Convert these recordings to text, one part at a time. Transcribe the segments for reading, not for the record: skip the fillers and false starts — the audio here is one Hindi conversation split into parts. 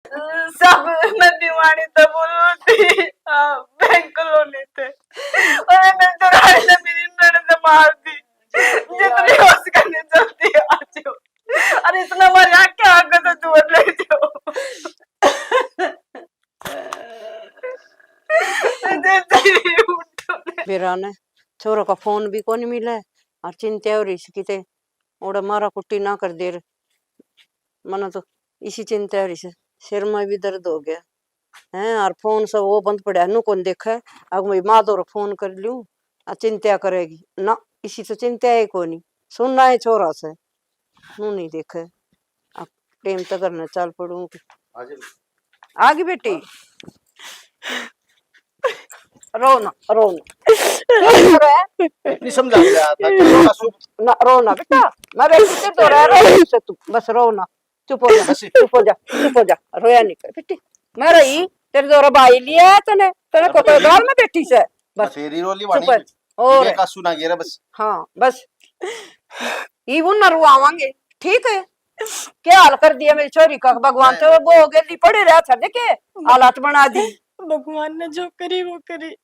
सब मैं दीवानी तो बोल थी बैंक कॉलोनी थे और मैं चुराई ने मेरी ननद मार दी जितनी हो सके जल्दी आ जाओ अरे इतना मजाक क्या आगे तो दूर ले जाओ फिर ने छोरो का फोन भी कौन मिले और चिंता हो रही इसकी ते ओड़ा मारा कुट्टी ना कर दे मना तो इसी चिंता हो रही से सिर में भी दर्द हो गया है और फोन सब वो बंद पड़ा नु कौन देखा है अब मैं माँ दो फोन कर लूं चिंता करेगी ना इसी तो चिंता है कोनी सुनना है छोरा से नू नहीं देखे अब टेम तक करना चल पड़ू आगे बेटी रोना रोना इतनी समझा के आया था कि थोड़ा ना रोना बेटा मैं बेटी तो रह रही से तू बस रोना चुप हो जा चुप हो जा चुप हो जा रोया नहीं कर बेटी मैं रही तेरे दोरा भाई लिया तने तने को तो गाल में बैठी से बस फेरी रोली वाणी और ये का सुना गेरा बस हाँ बस इवन ना रुआवांगे ठीक है क्या हाल कर दिया मेरी छोरी का भगवान तो वो गेली पड़े रहा था देखे हालात बना दी भगवान ने जो करी वो करी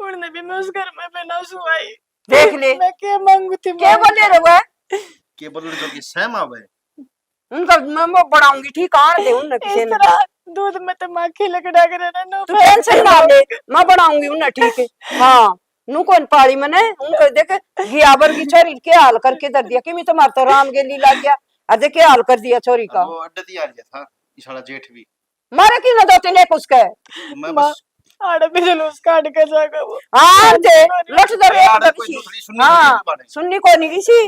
उन्होंने भी मैं उस घर में बिना सुवाई देख ले मैं क्या मांगू थी क्या बोले रहुआ के बोल जो कि सहम आवे उनका मैं वो बढ़ाऊंगी ठीक आन दे उन किसी ने दूध में तो माखी लगड़ा कर ना तू टेंशन ना ले मैं बढ़ाऊंगी उन ठीक है हां नु कौन पाड़ी मने उनको देख गियाबर की छोरी के हाल करके दर दिया कि मैं तो मारता राम गेली लग गया अजे के हाल कर दिया छोरी का वो अड्डा दिया था इशारा जेठ भी मारे की ना दो तीन एक उसके मैं बस आड़े भी जुलूस काट के जागा वो हां दे लट दे आड़े कोई दूसरी सुननी हां सुननी को नहीं किसी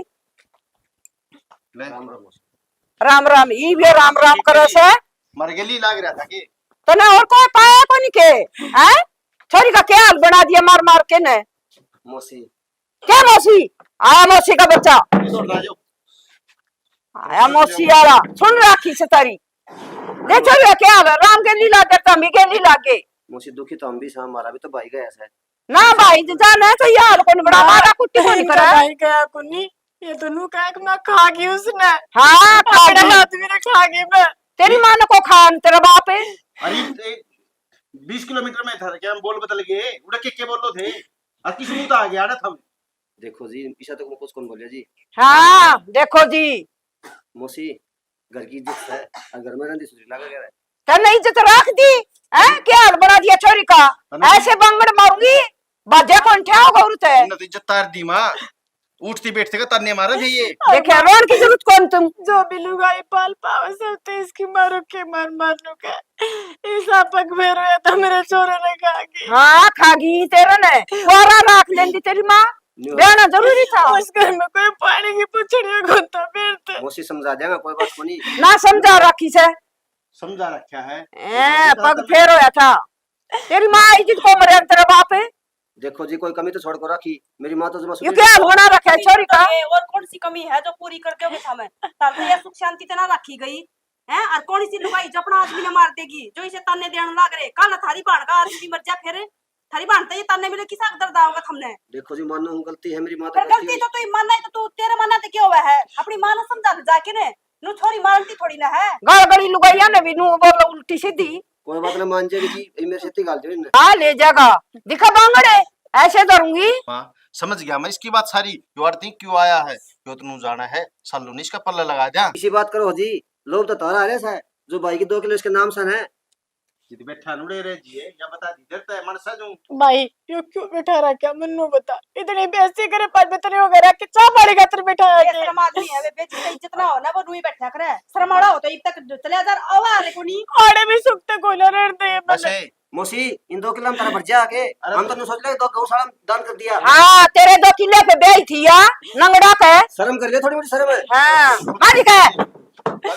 ले राम राम राम राम ई भी राम राम करे से मरगेली लाग रहा था कि तने और कोई पाया को नहीं के हैं छोरी का क्या हाल बना दिया मार मार के ने मौसी क्या मौसी आया मौसी का बच्चा दौड़ ना जाओ आया मौसी वाला सुन राखी से तारी ले छोरी क्या हाल राम के लीला करता मी के लीला के मौसी दुखी तो हम भी सा हमारा भी तो भाई गया ऐसा है ना भाई जाना है तो यार कौन बड़ा मारा कुट्टी को नहीं करा भाई गया कुनी ये तो नु कहा कि मैं खा गई उसने हां खा अपने गई हाथ में खा गई मैं तेरी मां ने को खान तेरा बाप है अरे 20 किलोमीटर में था क्या हम बोल बदल गए उड़ा के बोल लो थे आज किसी मुंह तो आ गया ना था देखो जी पीछा तो कुछ कौन बोलिया जी हां देखो जी मौसी घर की इज्जत है घर में रंदी सुरी लगा गया है तने इज्जत रख दी हैं क्या हाल बना दिया छोरी का ऐसे बंगड़ मारूंगी बाजे कौन ठा होगा उरते न तो इज्जत तार दी मां उठती बैठते का तन्ने मारा थे ये देखे रोन की जरूरत कौन तुम जो भी लुगाई पाल पावे सब तो इसकी मारो के मार नु के ऐसा पग भेरो या तो मेरे छोरे ने खा गई हां खागी तेरे ने कोरा रख लेंदी तेरी मां देना जरूरी था उस घर में कोई पानी की पुछड़िया घुंता बैठते मौसी समझा देगा कोई बात को नहीं ना समझा रखी से समझा रखा है पग फेर होया था तेरी मां इज्जत को मरे तेरा बाप है देखो जी कोई कमी तो छोड़ को रखी मेरी मां तो ये क्या होना रखा है छोरी का और कौन सी कमी है जो पूरी कर दोगे समय तार तो ये सुख शांति तना रखी गई है और कौन सी लुगाई जो अपना आदमी ने मार देगी जो इसे ताने देने लाग रहे कल थारी बाण का आदमी मर जा फिर थारी बाण तो ये ताने मिले किसा दर्द आओगे हमने देखो जी मानो गलती है मेरी मां तो गलती तो तू मानना है तो तू तेरे मानना तो क्या हुआ है अपनी मां ने समझा जाके ने नु छोरी मारती थोड़ी ना है गड़बड़ी लुगाइया ने भी नु बोल उल्टी सीधी कोई बात ना मान जाएगी जी ये मेरे से गाल दे ना हां ले जाएगा दिखा बांगड़े ऐसे करूंगी हां समझ गया मैं इसकी बात सारी यू आर थिंक क्यों आया है क्यों तू जाना है सालू ने इसका पल्ला लगा दिया इसी बात करो जी लोग तो तारा रहे है जो भाई की 2 किलो इसके नाम सन है जित बैठा नुड़े रे जी है या बता दी डरता है मन सजू भाई यो क्यों बैठा रहा क्या मन्नू बता इतनी बेइज्जती करे पाँच बेतने हो गया कि चा पाड़ी खातर बैठा है ये शर्म आदमी है वे बेइज्जती इज्जत ना हो ना वो रुई बैठा करे शर्माड़ा हो तो अब तक चले जा आवा रे कोनी आड़े भी सुखते कोला रेड़ दे बसे मौसी इन 2 किलो हम तारा भर जा के हम तो सोच ले 2 गौशाला दान कर दिया हां तेरे 2 किले पे बेई थी या नंगड़ा के शर्म कर ले थोड़ी मोटी शर्म है हां मालिक है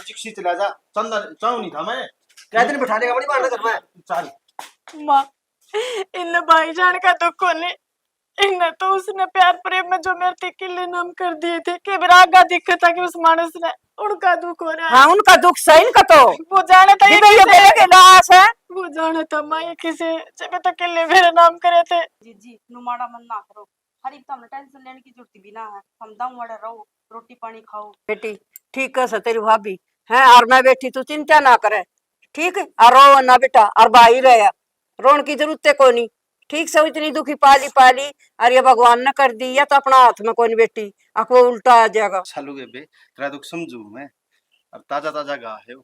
जिक्सी चला जा चंदन चाऊ नहीं था मैं क्या दिन बिठा लेगा बड़ी बात कर मैं चल मां इन भाईजान का दुख कोने इन तो उसने प्यार प्रेम में जो मेरे किले नाम कर दिए थे कि विरागा दिखा था कि उस मानस ने उनका दुख हो रहा है हां उनका दुख सही का तो वो जाने था ये बोले के लाश है वो जाने था मां ये किसे जब तक किले मेरे नाम करे थे जी नुमाड़ा मन ना करो हरी तो हमने टेंशन लेने की जरूरत भी ना है हम दाऊ वाले रहो रोटी पानी खाओ बेटी ठीक है तेरी भाभी है और मैं बेटी तू चिंता ना करे ठीक है। और रो ना बेटा, और भाई रहा रोन की जरूरत है कोनी। ठीक से इतनी दुखी पाली पाली, और ये भगवान ने कर दी, या तो अपना हाथ में कोनी बेटी, आपको उल्टा आ जाएगा। चलो बेबे, तेरा दुख समझू मैं। अब ताजा ताजा गा है,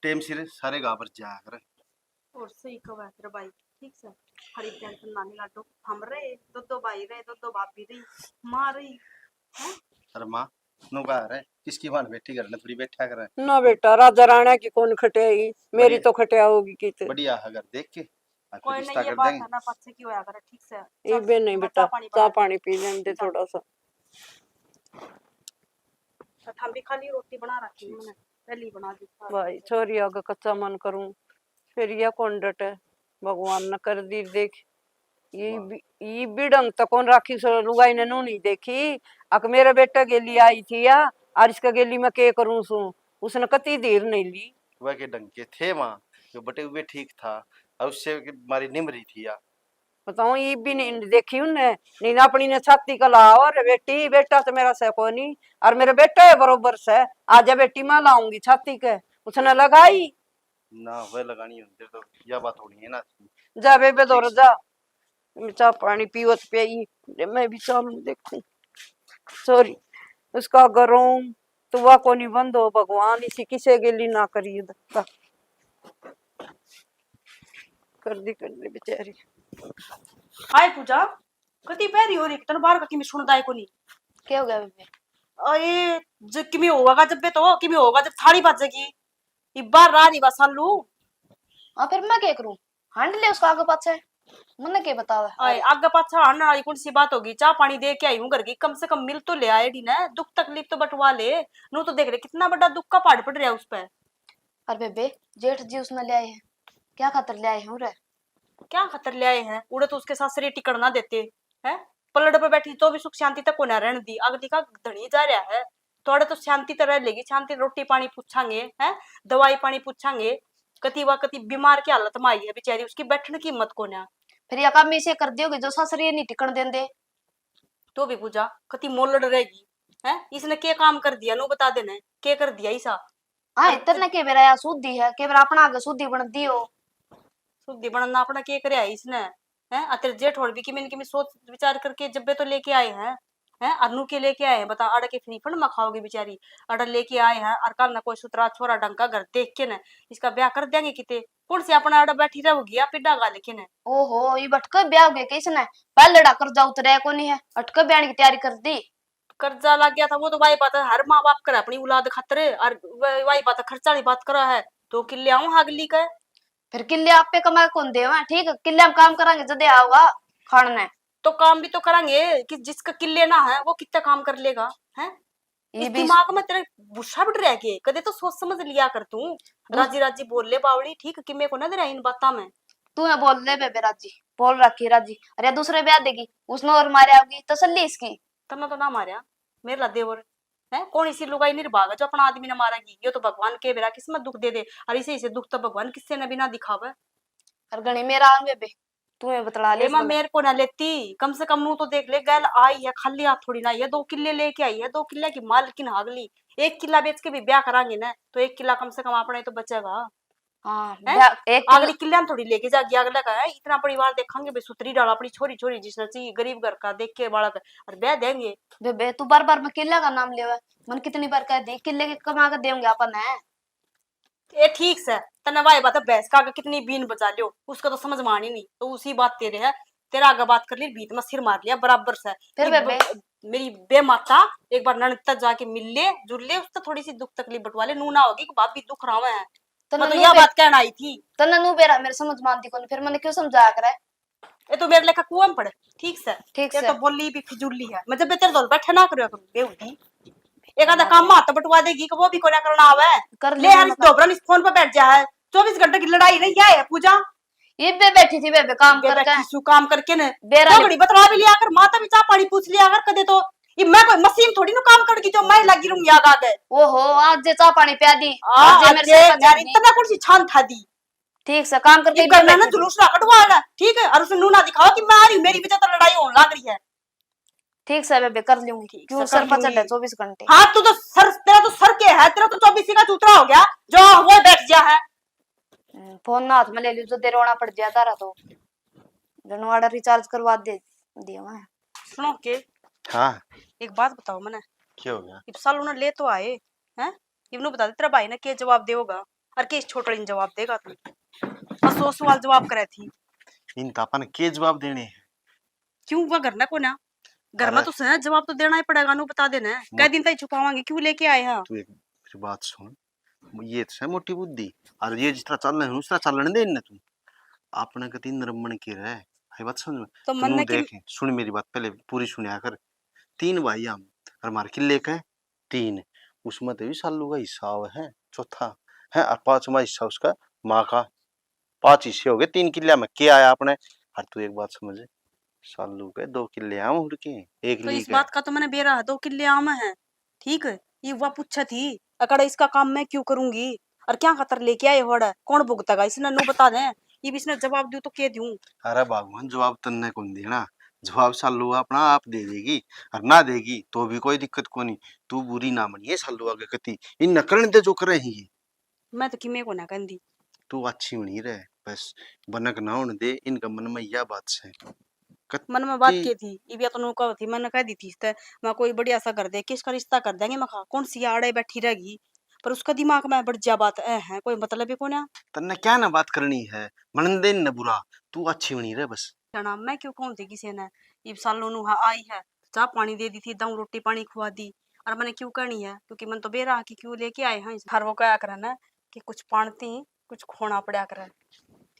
टेम सिर सारे गा पर जा कर। और सही कहा है तेरा भाई, ठीक से हरी टेंशन ना लाडो, हम रहे दो भाई रहे, दो भाभी रही, माँ रही है। अरे माँ नु गा रहे, किसकी मान बैठी कर ले, थोड़ी बैठा कर। ना बेटा, राजा राणा की कौन खटियाई, मेरी बढ़िया। तो खटिया होगी की ते। बढ़िया है घर देख के, आज कोई रिश्ता नहीं, ये कर बात देंगे। है ना, पक्ष की होया करे, ठीक से ये चल, भी नहीं मैं बेटा, पानी चाह बना पानी पी लेने दे चल। थोड़ा सा। हम भी खाली रोटी बना रखी मैंने, पहले बना दी। भाई छोरी आगे कच्चा मन करूं, फिर यह कौन डटे, भगवान न कर दी देख। ये भी ढंग तो कौन राखी सो लुगाई ने नू नहीं देखी। अक मेरे बेटा गेली आई थी या, और इसका गेली मैं के करूं सू, उसने कती देर नहीं ली। वह के ढंग के थे माँ, जो बटे हुए ठीक था, और उससे हमारी निमरी थी या। बताऊं, ये भी नहीं देखी उनने, नहीं ना अपनी ने छाती का ला, और बेटी बेटा तो मेरा से को नहीं, और मेरे बेटा है बरोबर से, आजा बेटी मैं लाऊंगी छाती के, उसने लगाई। ना वह लगानी होती तो यह बात होनी है ना। जा बेबे ठीक दौड़ से। जा, चाह पानी पीवत पियाई, मैं भी चालू देखूं। सॉरी, उसका गरों तो वह को नहीं बंद हो, भगवान इसी किसे गेली ना करिए दत्ता। कर दी बेचारी। हाय पूजा, कती पैरी हो रही, तन बाहर का किमी सुनदाई को नहीं। क्या हो गया बेबे? अरे जब किमी होगा, जब बे तो किमी होगा जब थारी बजेगी, ये बार रानी बसालू। हाँ फिर मैं क्या करूं? हांड ले उसका आगे पाछे, मने क्या बतावे? अरे आगे पाछा हन आई कौन सी बात होगी, चाह पानी दे के आई हूं घर की, कम से कम मिल तो ले आए डी ना, दुख तकलीफ तो बटवा ले। नू तो देख रहे कितना बड़ा दुख का पहाड़ पड़ रहा है उस पे। अरे बेबे, जेठ जी उसने ले आए हैं, क्या खातर ले आए हैं रे? क्या खतर ले आए हैं, उड़े तो उसके साथ सरे टिकड़ ना देते हैं, पलड़ पे बैठी तो भी सुख शांति तक को ना रहने दी, अगली का धनी जा रहा है, थोड़े तो शांति तो रह लेगी, शांति रोटी पानी पूछांगे हैं, दवाई पानी पूछांगे। कति वा कति बीमार की हालत में आई है बेचारी, उसकी बैठने की हिम्मत को ना। फिर या काम इसे कर दियोगे जो ससुर नहीं टिकण देंदे। तो भी पूजा कति मोलड़ रहेगी है, इसने क्या काम कर दिया, नो बता देना क्या कर दिया ऐसा। हाँ इतने के बेरा या शुद्धि है, के बेरा अपना आगे शुद्धि बन दियो। शुद्धि बनना अपना क्या करे है इसने है, अतर जेठ और भी कि मैंने सोच विचार करके जब्बे तो लेके आए हैं अनु के लेके आए हैं, बता अड़ के फ्री फंड में खाओगे बेचारी, अड़ लेके आए हैं, और कल ना कोई सुतरा छोरा ढंग का घर देख के न इसका ब्याह कर देंगे किते, कौन से अपना अड़ बैठी रहोगी या पिड्डा गा लेके न। ओहो, ये बटके ब्याह हो गया किसने? पहले लड़ा कर जाओ उतरे को नहीं है, अटके ब्याह की तैयारी कर दी। कर्जा लग गया था वो तो वाही बात है, हर माँ बाप करे अपनी औलाद खातिर, और वाही बात है खर्चा वाली बात करा है, 2 किले आऊं हागली का। फिर किले आप पे कमा कौन देवा? ठीक है, किले हम काम करांगे जदे आओगा खाने। तो काम भी तो करेंगे कि जिसका किले ना है वो कितना काम कर लेगा है। ये इस भी दिमाग में तेरे गुस्सा बढ़ रहा है कि कदे तो सोच समझ लिया कर तू, राजी राजी बोल ले बावली, ठीक कि मेरे को ना दे रहा इन बातों में। तू है बोल ले बेबे, राजी बोल रखी राजी, अरे दूसरे ब्याह देगी उसने और मारे आओगी तसल्ली इसकी। तन्ना तो ना मारिया मेरे ला देवर है, कौन इसी लुगाई निर्भाग है जो अपना आदमी ने मारेगी, ये तो भगवान के बेरा किस्मत दुख दे दे, और इसे दुख तो भगवान किससे न बिना दिखावे। और गणी मेरा आंग बेबे, तू है बतला ले। एमा मेरे को ना लेती, कम से कम नू तो देख ले, गैल आई है खाली हाथ थोड़ी ना, ये 2 किले लेके आई है, 2 किले की मालकिन हागली, 1 किला बेच के भी ब्याह करांगे ना तो 1 किला कम से कम अपने तो बचेगा। हाँ हैं? एक अगली किले थोड़ी लेके जागी, अगला का है इतना परिवार देखेंगे बे, सुतरी डाला अपनी छोरी छोरी जिसने चाहिए, गरीब घर का देख के बालक और ब्याह देंगे। बेबे तू बार बार में किले का नाम लेवा, मन कितनी बार कह दी किले के कमा के देंगे अपन है। ए ठीक से तने वाई बात है, भैंस का आगे कितनी बीन बचा लियो उसका तो समझ मानी नहीं, तो उसी बात तेरे है, तेरा आगे बात कर ली बीत में सिर मार लिया बराबर से। फिर बेबे मेरी बेमाता एक बार ननता जाके मिल ले जुड़ ले, उससे थोड़ी सी दुख तकलीफ बटवा ले, नू ना होगी कि बाप भी दुख रहा है। मैं तो यह बात कहना आई थी, तन्ना नू बेरा मेरे समझ मानती को नहीं, फिर मैंने क्यों समझाया करे? ये तो मेरे लेखा कुआं में पड़े। ठीक से ठीक ये से तो बोली भी फिजूली है, मैं जब तेरे दौल बैठे ना करो करूं बेउटी, एक आधा काम हाथ बटवा देगी कि वो भी कोना करना आवे कर ले, हर दोबरन इस फोन पे बैठ जा है, 24 घंटे की लड़ाई नहीं है पूजा। ये बे बैठी थी बेबे काम बे करके, बैठी सु काम करके ने बेरा बड़ी बतला भी लिया कर, माता भी चाह पानी पूछ लिया कर कदे, तो ये मैं कोई मशीन थोड़ी नु काम करगी जो मैं लगी रहूंगी आग आगे। ओहो आज जे चाह पानी पिया दी, आज आज जे मेरे से यार इतना कौन सी छान था दी, ठीक से काम करके ये करना ना जुलूस ना कटवाना, ठीक है, और उसे नू ना दिखाओ कि मैं आ रही, मेरी वजह तो लड़ाई होने लग रही है। ठीक से बेबे कर लूंगी, क्यों से सर कर पर लूंगी। चढ़े 24 घंटे। हाँ तू तो सर, तेरा तो सर के है, तेरा तो 24 का चूतरा हो गया जो वो बैठ गया है। फोन ना हाथ में ले लियो तो दे रोना पड़ जाता रहा तो जनवाड़ा रिचार्ज करवा दे दिया मैं। सुनो के हाँ एक बात बताओ मने, क्या हो गया? इब साल उन्हें ले तो आए हैं, इबनु बता दे तेरा भाई ने के जवाब देगा और के इस छोटड़ी ने जवाब देगा तू बस 100 सवाल जवाब करे थी। इन तापा ने के जवाब देने हैं? क्यों वह घर ना को ना घर में अरे तो सह जवाब तो देना ही पड़ेगा नु बता देना कई दिन तक छुपावांगे क्यों लेके आए हैं। तू एक मेरी बात सुन, ये तो है मोटी बुद्धि, और ये जिस तरह चल रहे हैं उस तरह चलने दे इन्हें तू। आपने कति नरमण की रहे है बात समझ में? तो मन तू ने कि देख सुन मेरी बात पहले पूरी सुनिया कर। 3 भाई हम और हमारे किले का है 3, उसमें तो भी सालू का हिस्सा है चौथा है, और 5वां हिस्सा उसका माँ का। 5 हिस्से हो गए 3 किले में क्या आया आपने? और तू एक बात समझ, सालू के 2 किले आम उड़ के एक तो इस लीक है। बात का तो मैंने बेरा 2 किले आम है ठीक है। ये वह पूछा थी अकड़ इसका काम मैं क्यों करूंगी और क्या खतर लेके आए होड़ा कौन भुगतेगा इसने नु बता दे ये भी इसने जवाब दूं तो के दूं। अरे भगवान जवाब तन्ने कौन देना, जवाब सालू अपना आप दे देगी, और ना देगी तो भी कोई दिक्कत को नहीं। तू बुरी ना मनिए सालू आगे कति इन नकरण दे जो करे ही मैं तो किमे को ना कंदी तू अच्छी बनी रहे बस, बनक ना होने दे इनका मन में यह बात से मन में बात कति। की थी ये भी तो नु कह थी मैंने कह दी थी इसते मैं कोई बढ़िया सा कर दे किसका रिश्ता कर देंगे मैं कौन सी आड़े बैठी रहेगी पर उसका दिमाग में बढ़ जा बात है कोई मतलब ही को ना तन्ने क्या ना बात करनी है, मन दे न बुरा, तू अच्छी बनी रहे बस। जाना मैं क्यों कौन थी किसी ने ये सालों नु आई है चाह पानी दे दी थी दाऊ रोटी पानी खुआ दी और मैंने क्यों करनी है क्योंकि मन तो बेरा कि क्यों लेके आए हैं हर वो क्या करे ना कि कुछ पाणती कुछ खोना पड़ा करे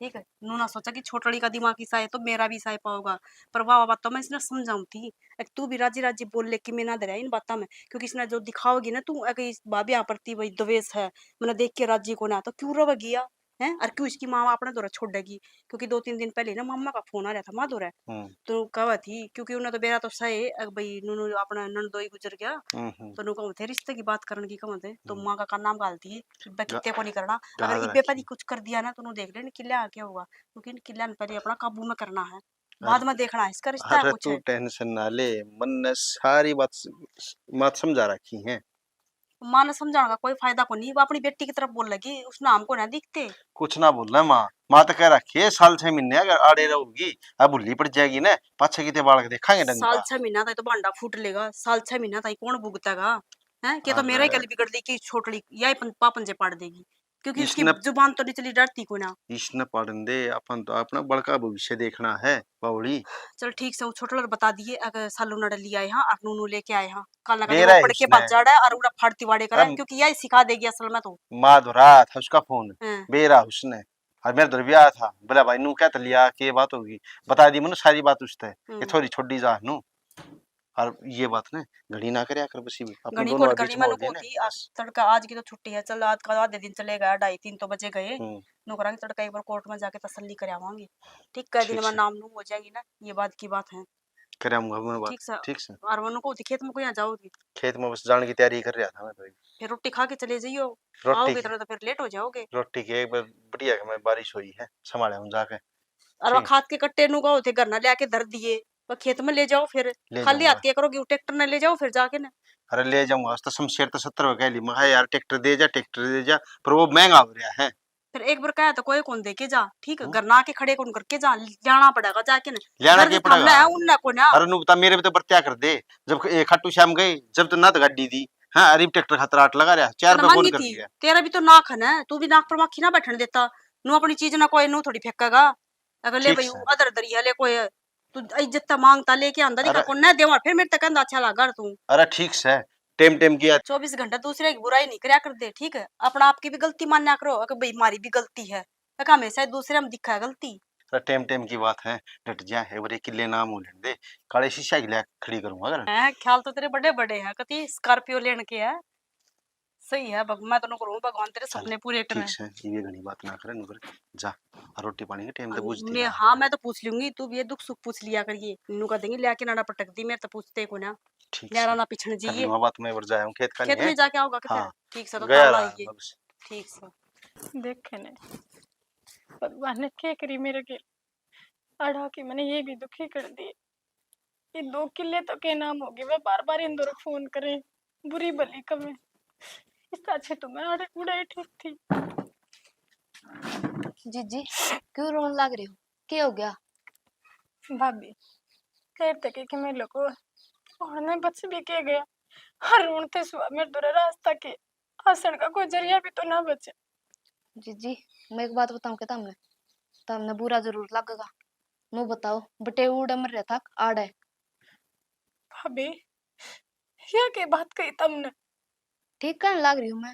ठीक है। नूना सोचा कि छोटड़ी का दिमाग ईसा है तो मेरा भी ईसा पाओगा पर वाह बात तो मैं इसने समझाऊं थी एक तू भी राजी राजी बोल ले कि मैं ना दे रहा इन बातों में क्योंकि इसने जो दिखाओगी ना तू अगर इस भाभी यहाँ प्रति वही द्वेष है मैंने देख के राजी को ना तो क्यों रवेगी या है और क्यों इसकी माँ अपने दौरा छोड़ देगी क्योंकि 2-3 दिन पहले ना मम्मा का फोन आ रहा था माँ दौरा तो कहा थी क्योंकि उन्हें तो बेरा तो सही भाई नूनू अपना नंदोई गुजर गया तो नु कहते रिश्ते की बात करने की कहते तो माँ का नाम गालती है इब्बे कितने को नहीं करना अगर इब्बे पर ही कुछ कर दिया ना तो नु देख ले किला क्या होगा क्योंकि किला पहले अपना काबू में करना है बाद में देखना है इसका रिश्ता है अरे कुछ तू है। टेंशन ना ले, मन ने सारी बात समझा रखी है। माँ ने समझाने का कोई फायदा को नहीं वो अपनी बेटी की तरफ बोल लगी उसने हमको ना दिखते कुछ ना बोलना माँ तो कह रखी है साल 6 महीने अगर आड़े रहोगी अब भुल्ली पड़ जाएगी ना, पाछे कितने बालक देखांगे डंग साल का। 6 महीना तक तो भांडा फूट लेगा साल 6 महीना तक कौन भुगतेगा है कि तो मेरा ही अरे गली बिगड़ दी कि छोटड़ी यही पापन से पाड़ देगी क्योंकि उसकी इसने जुबान तो निचली डरती को ना। इसने पढ़न दे, अपन तो अपना बड़का भविष्य देखना है बावड़ी। चल ठीक से वो छोटड़ बता दिए अगर सालू नड़ लिया है हाँ और नूनू लेके आए हाँ कल ना कल मेरा वो है पढ़ के इसने। बात जाड़ा है और उड़ा फाड़ती वाड़े करे अब क्योंकि यही सिखा देगी असल में तो। माँ धुरा था उसका फोन, हाँ। बेरा उसने और मेरे धुर भी आया था बोला भाई नू क्या लिया के बात होगी, बता दी मैंने सारी बात उससे ये थोड़ी छोड़ी जा नू, और ये बात ना घड़ी ना करे आकर बसी अपन घनी दोनों कोट बीच घनी में मन हो को गए थी ना। तड़का आज की तो छुट्टी है चल आज का आधे दिन चलेगा 2:30-3 तो बजे गए नो करांगे तड़का एक बार कोर्ट में जाके तसल्ली कर आवांगे ठीक कई दिन में नाम नू हो जाएगी ना ये बात की बात है कराऊंगा मैं बात ठीक से। ठीक से। और वो को खेत में को यहाँ जाओगी खेत में बस जाने की तैयारी कर रहा था मैं तो। फिर रोटी खा के चले जाइयो रोटी आओगे तो फिर लेट हो जाओगे। रोटी की एक बार बढ़िया मैं बारिश हुई है संभाले हम जाके और वो ठीक खाद के कट्टे नु गए थे घर ना लेके धर दिए वो खेत में ले जाओ फिर ले खाली जाऊंगा। हाथ के करोगे ट्रैक्टर ने ले जाओ फिर जाके ना। अरे ले जाऊंगा तो शमशेर तो 70 कह ली मैं यार ट्रैक्टर दे जा पर वो महंगा हो रहा है। फिर एक बार कहा तो कोई कौन देके जा ठीक है घर ना आके खड़े कौन करके जा जाना पड़ेगा जाके ना जाना घर के से थामना है पड़ेगा। उनना को ना। अरे नु बता मेरे भी तो बर्त्या कर दे जब खाटू श्याम गए जब तो ना तो गाड़ी दी हाँ अरे ट्रैक्टर खतरा आट लगा रहा 4 रुपए मांगी कौन कर थी दिया। तेरा भी तो नाक है ना तू भी नाक पर मक्खी ना बैठने देता नु अपनी चीज ना कोई नु थोड़ी फेंकेगा अगर ले ठीक भाई से। अदर दरी है ले कोई तू इज्जत मांगता लेके आंदा दिखा अरे को ना देवा फिर मेरे तक कहंदा अच्छा लगा तू अरे ठीक से टेम टेम किया 24 घंटा दूसरे की बुराई नहीं करया कर दे ठीक है अपना आपकी भी गलती मान्या करो अगर भाई हमारी भी गलती है अगर हमेशा दूसरे में दिखा है गलती। अरे टेम टेम की बात है डट जा है बरे किले नाम हो लेने दे काले शीशा की ले खड़ी करूंगा अगर है ख्याल तो तेरे बड़े बड़े हैं कति स्कॉर्पियो लेने के है सही है मैं तो करूँ भगवान तेरे चल सपने पूरे करे। ठीक से ये घनी बात ना करे नुकर जा और रोटी पानी के टाइम तो पूछती मैं हाँ मैं तो पूछ लूंगी तू भी ये दुख सुख पूछ लिया करिए नू कह देंगे लेके नाड़ा पटक दी मेरे तो पूछते को ना ठीक यारा से ना पिछड़ कर जाइए लूंगा बात मैं बर जाया हूं खेत का खेत नहीं में है। जाके आओगा कि फिर हाँ ठीक से तो गया ताला रहा आइए बस। ठीक से देखे ने भगवान ने क्या करी मेरे के अड़ा के मैंने ये भी दुखी कर दिए ये 2 किले तो के नाम हो गए वह बार बार इन दोनों फोन करे बुरी भली कमे इससे अच्छे तो मैं अड़े उड़े ठीक थी। जीजी क्यों रोने लग रहे हो? क्या हो गया? भाभी कहते कि मेरे लोग और नहीं बच भी के गया हर रोनते सुबह मेरे दूर रास्ता के हंसण का कोई जरिया भी तो ना बचे। जीजी मैं एक बात बताऊं क्या तुमने? तुमने बुरा जरूर लगेगा। नो बताओ बटे उड़ मर रहा था आड़ है। भाभी यह के बात कही तुमने? ठीक कहने लग रही हूँ मैं।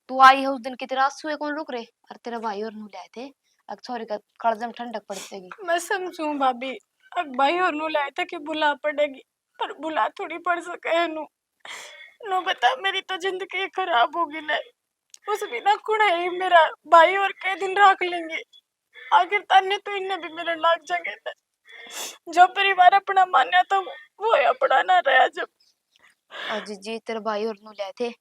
तू आई है उस दिन की तेरा आंसू कौन रुक रहे? और तेरा भाई और नू लाए थे अब छोरी का कड़जम ठंडक पड़तेगी। मैं समझू भाभी अब भाई और नु लाए थे कि बुला पड़ेगी पर बुला थोड़ी पड़ सके है नु। नु बता मेरी तो जिंदगी खराब होगी ले उस बिना कुण है ही मेरा भाई और कई दिन रख लेंगे आखिर तन्ने तो इन्हें भी मेरे लाग जाएंगे थे। जो परिवार अपना मान्या तो वो अपना ना रहा जब। और जीजी तेरे भाई और नू लाए थे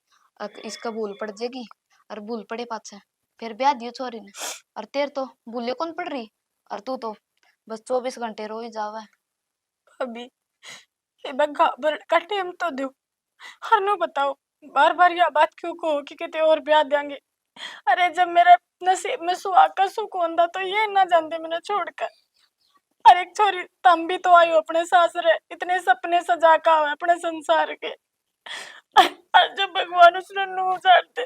इसका भूल पड़ जाएगी और भूल पड़े पाछे फिर ब्याह दियो छोरी ने। और तेर तो भूले कौन पड़ रही और तू तो बस 24 घंटे रो ही जावे। अभी ये बग्गा बर काटे हम तो दो हर नु बताओ बार बार यह बात क्यों कहो कि किते और ब्याह देंगे। अरे जब मेरे नसीब में सुहाग का सुख होता तो ये ना जानते मैंने छोड़कर। अरे एक छोरी तुम भी तो आई हो अपने सासरे इतने सपने सजा का हो अपने संसार के और जब भगवान उसने नू उजाड़ते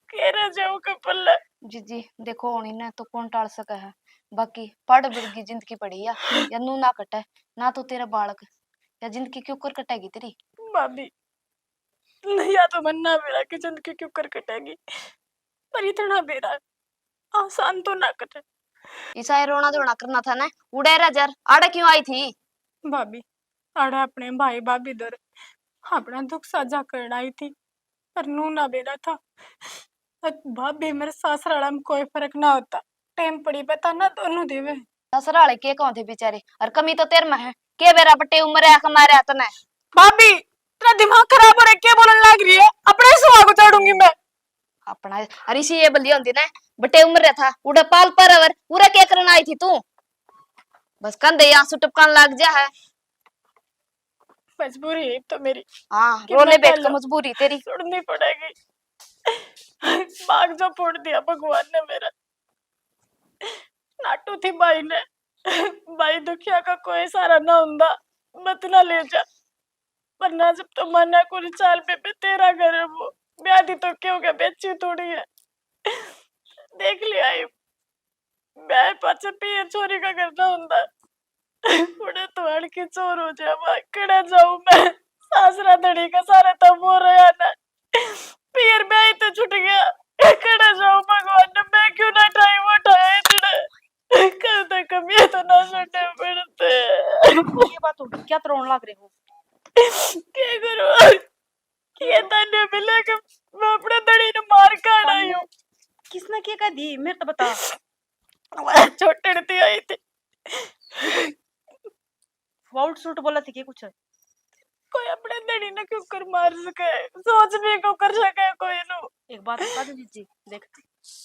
कह रहे जाओ कपल है। जीजी देखो होनी ने तो कौन टाल सका है। बाकी पढ़ बिड़गी जिंदगी पड़ी या नू ना कटे ना तो तेरा बालक या जिंदगी क्यों कर कटेगी तेरी। भाभी या तो मन्ना मेरा कि जिंदगी क्यों कर कटेगी पर इतना बेरा आसान तो ना कटे। ईसा रोना धोना करना था ना उड़े रजर आड़े क्यों आई थी? भाभी आड़ा अपने भाई भाभी दर अपना दुख साझा करना आई थी पर नू ना बेरा था। भाभी मेरे ससुराल में कोई फर्क ना होता टाइम पड़ी पता ना दोनों देवे। ससुराले के कौन थे बेचारे और कमी तो तेरे में है के बेरा बटे उम्र है कमारे तने। भाभी तेरा दिमाग खराब हो रहा है क्या बोलने लग रही है अपने ही सुहाग उतारूंगी मैं। अपना अरे सी ये बल्ली होंदी ना बटे उम्र था उड़ा पाल पर अवर पूरा क्या करना आई थी तू? बस कंधे आंसू टपकान लग जा है। मजबूरी है तो मेरी हाँ कि रोने मैं बैठ कल का मजबूरी तेरी। सुननी पड़ेगी। बाग जो फोड़ दिया भगवान ने मेरा नाटू थी भाई ने भाई दुखिया का कोई सारा ना हुंदा मत ना ले जा वरना जब तो मना कुछ चाल पे तेरा घर है वो ब्याह दी तो क्यों क्या बेची थोड़ी है देख लिया ये ब्याह पाछे पिए चोरी का करना हुंदा उड़े तो हड़की चोर हो जाए वहां कड़े जाऊं मैं सासरा धड़ी का सारे तो वो रहा ना पियर ब्याह तो छूट गया कड़े जाऊं भगवान ने मैं क्यों ना ट्राई वो उठाया इतने करते कभी तो ना छोटे पड़ते। ये बात होगी क्या तो रोने लग रहे हो? क्या करूं ये तन्ने मिले कि मैं अपने धड़ी ने मार काट आई हूं। किसने क्या कह दी मेरे तो बता। छोटे ती आई थी वाउट सूट बोला थी क्या कुछ? कोई अपने धड़ी ने क्यों कर मार सके सोचने को कर सके कोई नु। एक बात बता दे जीजी देख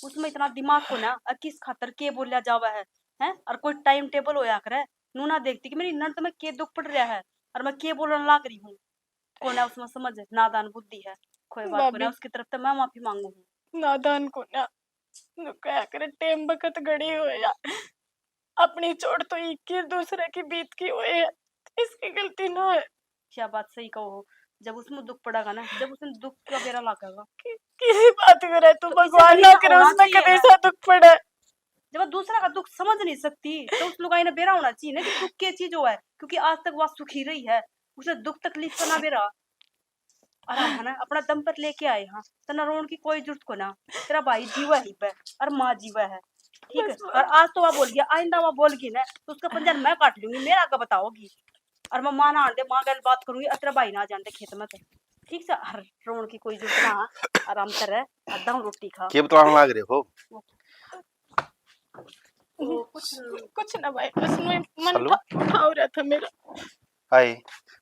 उसमें इतना दिमाग को ना किस खातर के बोलिया जावा है हैं और कोई टाइम टेबल होया करे नू ना देखती कि मेरी नर्द में के दुख पड़ रहा है और मैं के बोलने लग रही हूँ कौन है उसमें समझ नादान बुद्धि है कोई बात भाभी नहीं उसकी तरफ तो मैं माफी मांगू हूँ। नादान को ना नु क्या करे टेम बखत घड़ी होया अपनी चोट तो एक दूसरे की बीत की हुई है इसकी गलती ना है। क्या बात सही कहो जब उसमें दुख पड़ेगा ना जब उसमें दुख का बेरा लगेगा किसी बात करे तू तो इसे भगवान सही ना का करे होना उसमें चाहिए कभी ना। सा दुख पड़े जब दूसरा का दुख समझ नहीं सकती तो उस लोग ने बेरा होना चाहिए ना कि दुख की चीज हो है क्योंकि आज तक वह सुखी रही है उसे दुख तकलीफ का ना बेरा आराम है ना अपना दम पर लेके आए हाँ तना रोन की कोई जरूरत को ना तेरा भाई जीवा ही पे और माँ जीवा है ठीक है और आज तो वह बोल गया आइंदा वह बोल गई ना तो उसका पंजा मैं काट लूंगी मेरा का बताओगी और मैं माँ ना आंदे माँ गल बात करूंगी और तेरा भाई ना जानते खेत में तो ठीक से हर रोन की कोई जरूरत ना आराम कर रहे अद्धा रोटी खा के बताने लग रहे हो? कुछ ना भाई बस मैं मन हेलो उठा रहा था मेरा। हाय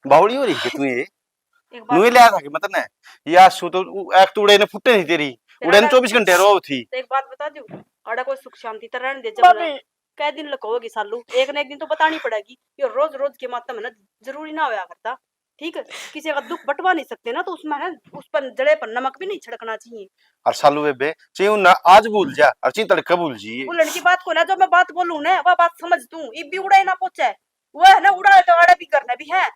बावड़ी हो रही है तू ये एक नुए बात ले आया था कि मतलब ना या सु तो एक तो उड़े ने फुटे नहीं तेरी उड़े ने 24 घंटे रो थी। एक बात बता दूं अड़ा कोई सुख शांति तो रहने दे जब भाभी कै दिन लकोगी सालू एक ना एक दिन तो बतानी पड़ेगी ये रोज रोज के मातम है ना जरूरी ना होया करता ठीक है, किसी का दुख बटवा नहीं सकते ना, तो उसमें है उस पर जड़े पर नमक भी नहीं छिड़कना चाहिए। और सालू बेबे चाहिए ना आज भूल जा और चाहिए तड़का भूल जी। उलट की बात को ना, जो मैं बात बोलूं ना वह बात समझ तू, इब भी उड़े ना पहुंचे, वो है ना उड़ा तो आड़े भी करना भी है।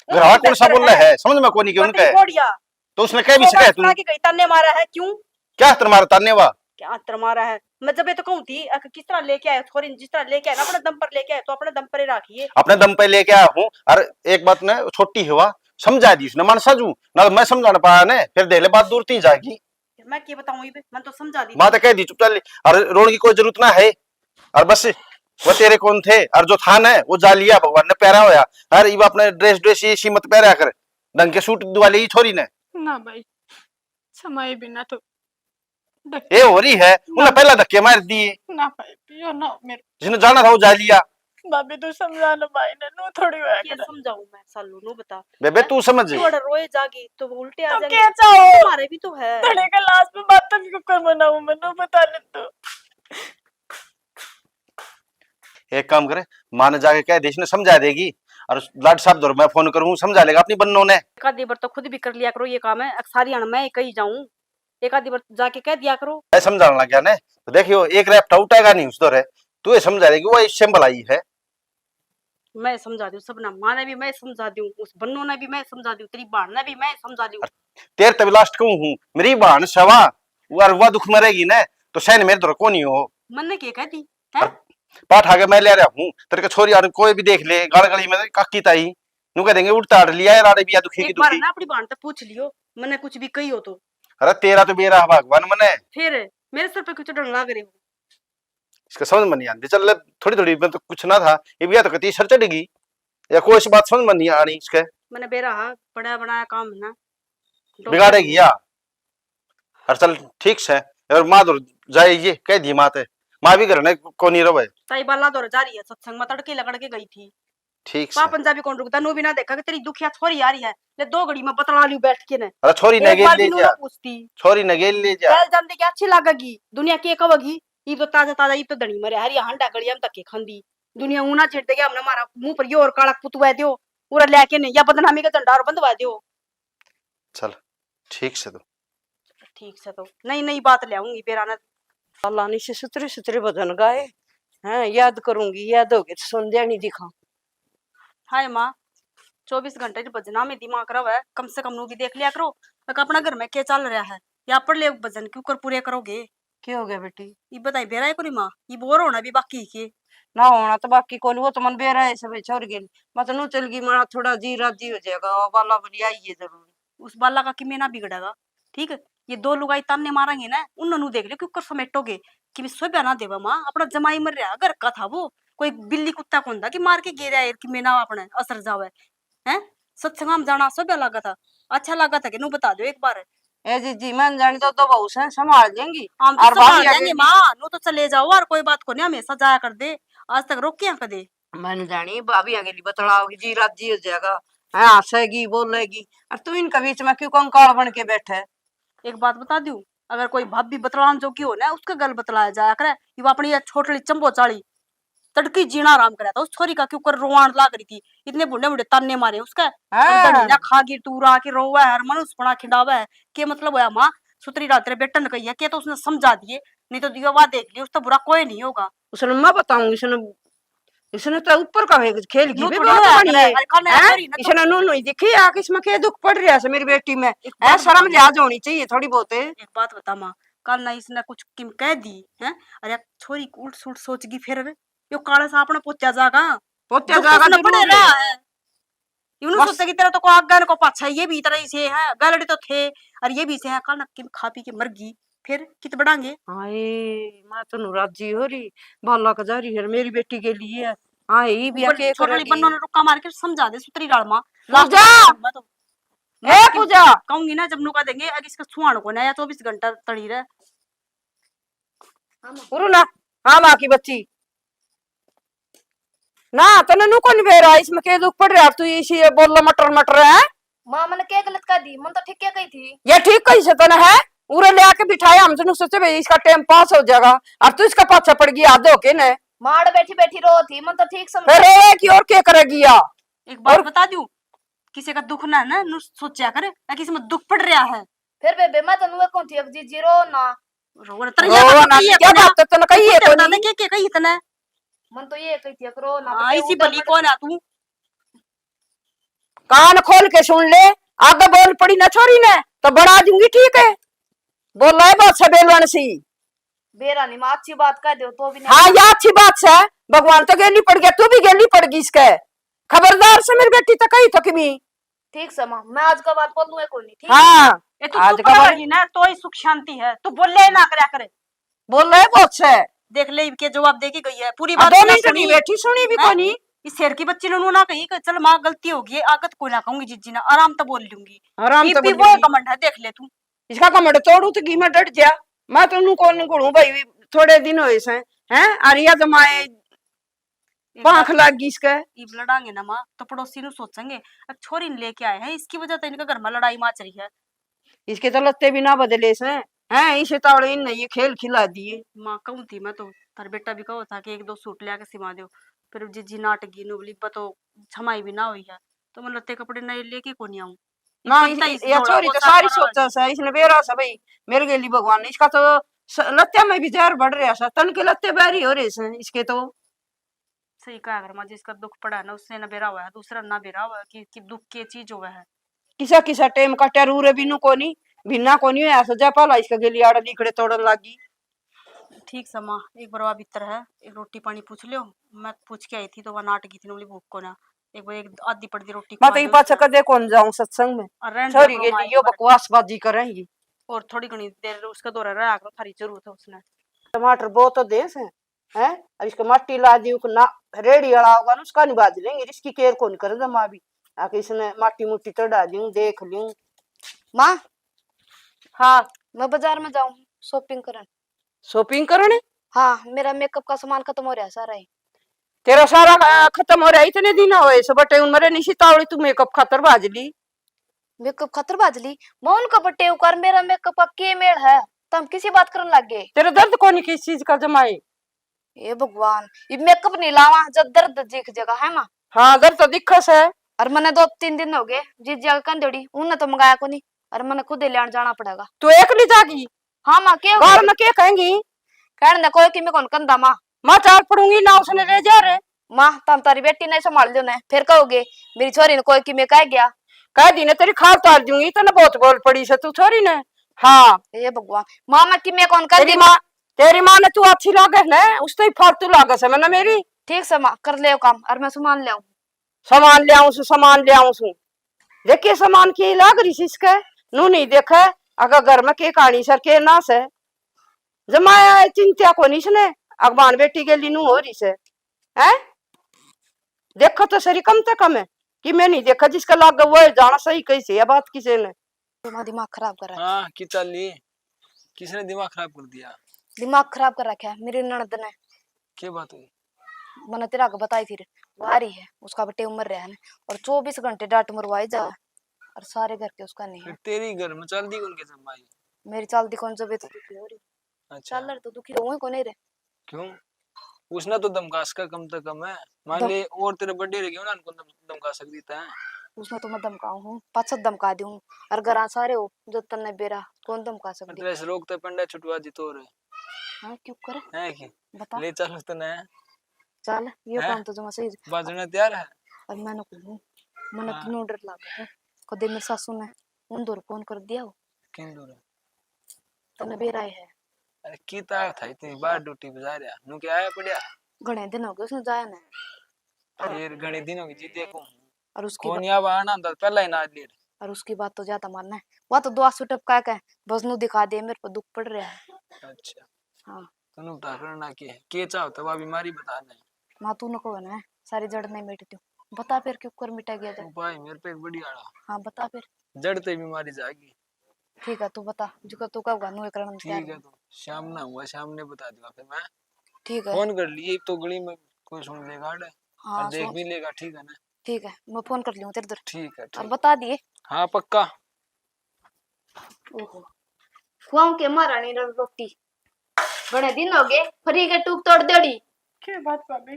ग्राहक कौन सा बोल रहा है समझ में कोनी क्यों उनका है। घोड़िया तो उसने कह भी सका तू की गई तन्ने मारा है, क्यों क्या तुम्हारा ताने वा क्या अंतर मारा है। मैं जब ये तो कहूं थी किस तरह लेके आए, थोड़ी जिस तरह लेके आए ना अपने दम पर लेके आए, तो अपने दम पर ही रखिए। अपने दम पे लेके आया हूँ। और एक बात ने छोटी हुआ समझा दी उसने, मन सजू ना मैं समझा ना पाया ने, फिर देले बात दूर ती जाएगी। मैं क्या बताऊं, ये मैं तो समझा दी बात कह दी चुप चाल, और रोने की कोई जरूरत ना है। और बस वो तेरे कौन थे और जो था ना वो जा लिया भगवान ने प्यारा होया। और ये अपने ड्रेस ये सी मत पहरा कर, ढंग के सूट वाली छोरी ने ना भाई, समय बिना तो ये हो रही है। उन्हें पहला धक्के मार दिए, ना भाई पियो ना मेरे जिन्हें जाना था वो जा लिया। भाभी तू समझा लो भाई ने, नो थोड़ी हुआ क्या समझाऊं मैं सालू नु, बता बेबे तू समझ थोड़ा रोए जागी तो वो उल्टे आ तो जाएंगे। क्या चाहो तुम्हारे भी तो है धड़े का लास्ट में बात तो क्यों कर बनाऊं मैं, नो बता ले तो। एक काम करे माँ ने जाके कह दे, इसने समझा देगी। और लाड साहब दौर मैं फोन करूँ समझा लेगा अपनी बन्नों ने। एक आधी बार तो खुद भी कर लिया करो ये काम है, सारी अण मैं कहीं जाऊं, एक आधी बार जाके कह दिया करो। मैं समझाने लग गया ने तो देखियो एक रैप्टा उठेगा नहीं उस दौर है, तू ये समझा देगी वो इस सिंबल आई है। मैं समझा दूं, सब ना माँ ने भी मैं समझा दूं, उस बन्नों ने भी मैं समझा दूं, तेरी बहन ने भी मैं समझा दूं। तेरे तभी लास्ट कहूँ हूँ मेरी बहन सवा वह दुख मरेगी न तो सहन मेरे दौर को नहीं हो। मन ने क्या कहती है, पाठ आगे मैं ले रहा हूँ तेरे को छोरी और कोई भी देख ले गाड़ गली में काकी ताई नु कह देंगे उल्टा लिया है राड़े बिया दुखी की एक बार दुखी। ना अपनी बहन से पूछ लियो, मैंने कुछ भी कही हो तो। अरे तेरा तो बेरा भगवान मने फिर मेरे सर पे कुछ डर लग रहे हो। इसका समझ में नहीं आती। चल थोड़ी थोड़ी में तो कुछ ना था, ये बिया तो कती सर चढ़ेगी या कोई सी बात समझ में नहीं आनी इसके। मैंने बेरा बड़ा बनाया काम है ना, बिगाड़ेगी या और चल ठीक से और माँ दूर जाए ये कह दी माते माँ भी घर ने को नहीं रहे। सही बाला दौर जा रही है, सत्संग में तड़के लगड़ के गई थी। ठीक पा से पंजाबी कौन रुकता, नो भी ना देखा कि तेरी दुखिया छोरी आ रही है, ले 2 घड़ी में बतला लियो बैठ के ने। अरे छोरी एक बार नगेल ले भी नो जा, ना पूछती, छोरी नगेल ले जा। गैल जानते क्या अच्छी लागेगी दुनिया के कवगी। ये तो ताजा ताजा ये तो दड़ी मरे हरिया हंडा गड़िया में तक खंदी दुनिया ऊना छेड़ देगा हमने हमारा मुंह पर ये और काला पुतवा दियो पूरा लेके नहीं, या बदनामी का झंडा और बंधवा दियो। चल ठीक से तो ठीक से तो नई नई बात ले आऊंगी बेराना। अल्लाह ने से सुतरे सुतरे भजन गाए हैं, याद करूंगी, याद होगे तो संध्या नहीं दिखा। हाय माँ 24 घंटे भजना में दिमाग रहा है, कम से कम नू भी देख लिया करो अपना घर में क्या चल रहा है, या पढ़ ले भजन क्यों कर पूरे करोगे। क्या हो गया बेटी? ये बताई बेरा है कोनी माँ, ये बोर होना भी बाकी के ना होना तो बाकी कौन, वो तो मन बेरा है सब छोड़ गई। मैं तो नू चल गई, मारा थोड़ा जी राजी हो जाएगा वाला बलिया ये जरूर। उस बाला का किमे ना बिगड़ेगा, ठीक है। ये 2 लुगाई ताने मारेंगे ना, उन्होंने देख लियो क्यों कर समेटोगे कि मैं सोया ना देवा माँ, अपना जमाई मर रहा घर का था वो, कोई बिल्ली कुत्ता कौन था कि मार के गिरा है कि मैं ना अपने असर जावे हैं। सत्संग में जाना सोया लगा था, अच्छा लगा था कि नू बता दो एक बार। ए जी मन जानी तो दो बहू से संभाल लेंगी हम तो और संभाल भाभी लेंगे माँ, नू तो चले जाओ और कोई बात को नहीं हमेशा जाया कर दे, आज तक रोकिया कर दे। मन जानी भाभी आगे बतलाओगी जी राजी हो जाएगा, है हंसेगी बोलेगी, और तू इनके बीच में क्यों कंकाल बन के बैठे। एक बात बता दूं, अगर कोई भाभी बतलान जो की हो ना उसका गल बतलाया जाया करे, ये अपनी छोटली चंबो चाली तड़की जीना आराम करा था उस छोरी का, क्यों कर रोवान लाग रही थी, इतने बुढ़े बुढ़े ताने मारे उसका हाँ। खागी टूरा के रोवा है, मनुष्य बना खिंडावा है, के मतलब है माँ सुतरी रात रे बेटन कही है, के तो उसने समझा दिए, नहीं तो दिया बात देख ली, उसका बुरा कोई नहीं होगा। उसने मैं बताऊंगी, इसने तो ऊपर का खेल की नू भी थोड़ी बहुत है, बड़ी है, अरे खाने हैं? छोरी ना तो- इसने नू नहीं दिखी आके इसमें क्या दुख पड़ रहा है मेरी बेटी में, एक है बात शर्म बताऊं, लिहाज होनी चाहिए थोड़ी बहुत। एक बात बता माँ, कल ना इसने कुछ किम कह दी है, अरे छोरी उल्ट सुल्ट सोचगी फिर यो काले सा अपने पोत्या जागा पोते दुख जागा उसने जरूर पड़े है। रहा है, यूं बस। सोचते कि तेरा तो को आगे न को पाछा, ये भी तरह से है गलड़ी तो थे और ये भी से है, कल ना किम खा पी के मर गई फिर कित बढ़ांगे। हाय मैं तो नाराजी हो रही, बाला का जा रही है मेरी बेटी के लिए। हाँ ये भी आके छोटी बन्नो ने रुक्का मार के समझा दे सुतरी डाल माँ पूजा! मैं तो ए पूजा कहूंगी ना जब नुका देंगे अगर इसका छुआण को ना या 24 घंटा तड़ी रहे। उरु ना, हाँ माँ की बच्ची ना तो नु कौन बेरा इसमें के दुख पड़ रहा है, तू इसी बोल मटर मटर है। माँ मैंने क्या गलत कर दी, मन तो ठीक क्या कही थी। ये ठीक कही से तना है, उरे ले आके बिठाया हम तो सोचे भाई इसका टाइम पास हो जाएगा, और तू इसका पाछा पड़ गई आधो के ने माड़ बैठी बैठी रो थी, मन तो ठीक समझ। रे की और क्या करेगी या। एक बात बता दूं, किसी का दुख ना ना नु सोचा कर या किसी में दुख पड़ रहा है। फिर बेबे मैं तनु कौन थी अब जीजी रो ना। रो तर रो ये ना, बात ये क्या बात तो न कही है बता कोनी। दे के कही इतना। मन तो ये कही थी रो ना। हां इसी बली कौन है तू। कान खोल के सुन ले, आगे बोल पड़ी ना छोरी ने तो बढ़ा दूंगी, ठीक है। बोल रहा है बहुत बेलवन सी। बेरा नहीं माँ अच्छी बात कह दो तो भी नहीं। हाँ ये अच्छी बात है, भगवान तो गेली पड़ गया, तू भी गेली पड़ गई इसके। खबरदार से मेरी बेटी तो कही तो किमी। ठीक से माँ मैं आज का बात बोलूँ कोई नहीं ठीक। हाँ ये तू आज चुप का रही ना तो ही सुख शांति है। तू बोले ना करया करे। बोल रहा है बहुत से। देख ले के जवाब दे के गई है पूरी अब बात 2 ना मिनट सुनी। की बैठी सुनी भी हैं? कोनी। इस शेर की बच्ची ने ना कही कि चल माँ गलती होगी आगत को ना कहूंगी जीजी ना आराम तो बोल लूंगी। आराम ये तो भी बोल वो लूंगी। कमंड है देख ले तू। इसका कमड़ तोड़ू तो घी में डट जा। मैं तो कौन गुड़ू भाई, थोड़े दिन हुए से हैं अरिया तो माए पांख लाग गई इसके। ईब लड़ांगे ना माँ तो पड़ोसी नु सोचेंगे अब छोरी ने लेके आए हैं इसकी वजह से इनका घर में लड़ाई माच रही है। इसके तो लत्ते भी ना बदले से हैं, इसे तावड़े इन ये खेल खिला दिए। माँ कहूँ थी मैं तो तार बेटा भी कहो था कि 1-2 सूट लिया के सिवा दो। फिर जीजी नाटकी नुबली तो छमाई भी ना हुई है तो मैं लत्ते कपड़े नए लेके को नहीं आऊं। ना इतना इस ये दौड़ा छोरी वो तो साथ सारी वाला सोचा सा इसने बेरा सा भाई मेरे गेली भगवान ने। इसका तो लत्ते में भी जहर बढ़ रहा सा, तन के लत्ते बैरी हो रहे से इसके तो। सही कहा अगर माँ जिसका दुख पड़ा है ना उसने ना बेरा हुआ है दूसरा ना बेरा हुआ है कि दुख की चीज हुआ है। किसा किसा टेम का टेरूरे बिनु कोनी भिन्ना कोनी है सजा पाला इसका गेली आड़ा लिखड़े तोड़न लागी। ठीक समा एक बार भीतर है एक रोटी पानी पूछ लियो। मैं पूछ के आई थी तो वह नाट की थी नोली भूख को ना एक बार एक आधी पड़ती रोटी मैं खवा तो ये दो पाछा उसने। कदे कौन जाऊं सत्संग में। और रहने छोरी दो गेली माँ यो एक बार। बकवासबाजी करेंगी। और थोड़ी घनी देर उसका दौरा रहा करो थारी जरूरत है उसने। टमाटर बहुत तो देस है और इसका मट्टी ला दी ना रेडी वाला होगा ना उसका नहीं बाज लेंगे, इसकी केयर कौन करे जमा भी आके इसने माटी मुट्टी तो डाली देख लूं। माँ हाँ मैं बाजार में जाऊँ शॉपिंग करन। शॉपिंग करने? हाँ मेरा मेकअप का सामान खत्म हो रहा है सारा ही। तेरा सारा खत्म हो रहा है, इतने दिन हुए सो बटे उनमरे निशी तावड़ी तू मेकअप खातर बाजली। मेकअप खतर बाजली मैं उनका बट्टे उकार मेरा मेकअप का के मेल है तम किसी बात करने लग गए। तेरा दर्द कौन किस चीज का जमाए? ये भगवान ये मेकअप नहीं लावा जब दर्द दिख जगह है माँ। हाँ दर्द तो दिखस है। और मैंने 2-3 दिन हो गए जिस जगह कंदोड़ी उन्हें तो मंगाया को नहीं और मैंने खुद ही लेने जाना पड़ेगा। तू एक ली जागी हाँ माँ क्या गाल में क्या कहेंगी? कहने कोई कि मैं कौन कंदा माँ। माँ चार पड़ूंगी ना उसने ले जा रहे। माँ तम तारी बेटी नहीं संभाल दो फिर कहोगे मेरी छोरी ने कोई कि मैं कह गया। कह दी ने तेरी खाल तार दूंगी तो बहुत बोल पड़ी से तू छोरी ने। हाँ ये भगवान माँ मैं कि मैं कौन कर तेरी माँ ने तू अच्छी लागे ना उससे ही फालतू लागे से मैंने मेरी। ठीक से माँ कर ले काम और मैं सामान ले आऊं। सामान ले आऊं सु देखिए सामान की लाग रही इसके नू नहीं देखे अगर घर में के कहानी सर के ना से जमाया चिंता को नहीं सुने अगवान बेटी के लिए नू हो रही से है। देखो तो सरी कम से कम है कि मैं नहीं देखा जिसका लाग वो जाना सही कैसे है बात किसी ने। तुम्हारा दिमाग खराब कर रहा है। हाँ की चल ली किसने दिमाग खराब कर दिया? दिमाग खराब कर रखा है मेरी ननद ने। क्या बात हुई? मैंने तेरा को बताई थी वो आ रही है उसका बटे उम्र रहा है और 24 घंटे डांट मरवाई जा और सारे घर के उसका नहीं है। फिर तेरी घर में चल दी उनके जमाई? मेरी चलती कौन सा बेच दुखी हो रही। अच्छा चल तो दुखी रहूं को नहीं रे। क्यों? उसने तो धमकास का कम तो कम है मान ले और तेरे बर्थडे रह गए ना उनको धमका सक देता है। उसने तो मैं धमकाऊ हूँ 5 धमका दूं और घर सारे हो जो तन्ने बेरा कौन धमका सकती। तेरे से रोक तो पंडा छुटवा दी तो रे हाँ क्यों करे है कि बता। ले चल तने चल ये हैं? काम तो जमा सही बाजूने तैयार है। और मैंने कहूँ मैंने हाँ। तो डर लगा है कदे मेरी सासू ने उन दूर फोन कर दिया हो किन दूर तन्ने बेरा है। अरे की तार था इतनी बार ड्यूटी पे जा रहा नु क्या आया पड़या घने दिन हो गए उसने जाया ना फिर घणे दिनों की जी देखो और उसकी कौन या आना था पहला ही ना ले और उसकी बात तो ज्यादा मानना है वह तो दुआ सुटप का है बस नू दिखा दे मेरे को दुख पड़ रहा है। अच्छा हाँ तनु बता करना के चाहो तो बीमारी बता दे माँ तू नको बना है सारी जड़ नहीं मिटती बता फिर क्यों कर मिटा गया जाए। उपाय मेरे पे एक बड़ी आड़ा हाँ बता फिर जड़ ते बीमारी जाएगी। ठीक है तू बता जो तू कब गानू एक रण ठीक है तो शाम ना हुआ शाम ने बता दूंगा फिर मैं ठीक है। फोन कर लिए तो गली में कोई सुन लेगा हाँ और देख भी लेगा ठीक है ना। ठीक है मैं फोन कर लूँ तेरे इधर ठीक है और ठीक बता दिए। हाँ पक्का। ओहो खुआऊं के महारानी रोटी बड़े दिन हो गए फ्री के टूक तोड़ देड़ी। क्या बात भाभी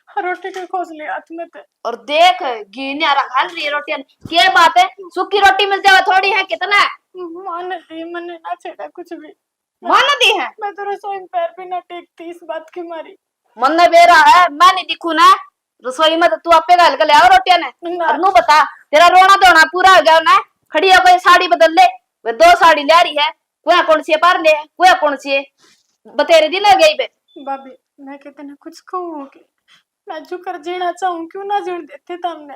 रोटी के खोसले हाथ में थे। और देख घी न्यारा खाल रही है रोटियां, क्या बात है, सूखी रोटी मिल जाए थोड़ी है कितना माँ ने दी, मैंने ना छेड़ा कुछ भी। मान दी है, मैं तो रसोई में पैर भी ना टेकती इस बात की मारी। मन ने बेरा है, मैं नहीं दिखू ना रसोई में, तो तू आपे घाल के ले आओ रोटियां ने। ना। और नू बता तेरा रोना धोना पूरा हो गया ना, खड़ी हो गई साड़ी बदल ले, वे 2 साड़ी ले रही है, कोई कौन सी है पार ले, कोई कौन सी है बतेरे दिन हो गई बे। भाभी मैं कहते ना कुछ कहूँगी, मैं जो कर जीना चाहूँ क्यों ना जीण देते तुमने,